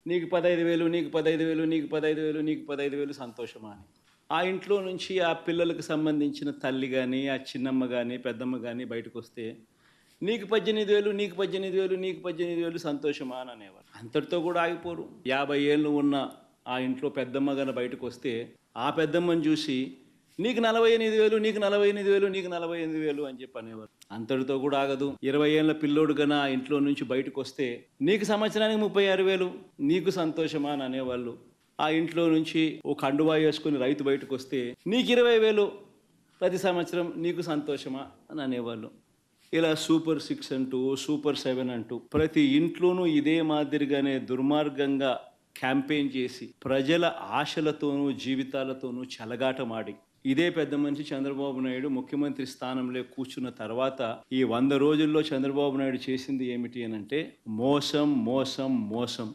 నీకు 15,000, నీకు 15,000, నీకు 15,000, నీకు 15,000 సంతోషమా అని. ఆ ఇంట్లో నుంచి ఆ పిల్లలకు సంబంధించిన తల్లి గాని, ఆ చిన్నమ్మ గాని, పెద్దమ్మ గాని బయటకొస్తే, "నీకు 18,000, నీకు 18,000, నీకు 18,000 సంతోషమా" అని అనేవారు. అంతటితో కూడా ఆగిపోరు. 50 ఏళ్ళు ఉన్న ఆ ఇంట్లో పెద్దమ్మ గాని బయటకొస్తే, ఆ పెద్దమ్మని చూసి, "నీకు 48,000, నీకు 48,000, నీకు 48,000" అని చెప్పి అనేవారు. అంతటితో కూడా ఆగదు. 20 ఏళ్ల పిల్లోడు గన ఆ ఇంట్లో నుంచి బయటకొస్తే, "నీకు సంవత్సరానికి 36,000, నీకు సంతోషమా" అని అనేవాళ్ళు. ఆ ఇంట్లో నుంచి ఓ కండువా యేసుకొని రైతు బయటకొస్తే, "నీకు 20,000 ప్రతి సంవత్సరం, నీకు సంతోషమా" అని అనేవాళ్ళు. ఇలా సూపర్ 6 అంటూ, సూపర్ 7 అంటూ ప్రతి ఇంట్లోనూ ఇదే మాదిరిగానే దుర్మార్గంగా క్యాంపెయిన్ చేసి, ప్రజల ఆశలతోనూ, జీవితాలతోనూ చెలగాటమాడి, ఇదే పెద్ద మనిషి చంద్రబాబు నాయుడు ముఖ్యమంత్రి స్థానంలో కూర్చున్న తర్వాత ఈ 100 రోజుల్లో చంద్రబాబు నాయుడు చేసింది ఏమిటి అనంటే మోసం, మోసం, మోసం.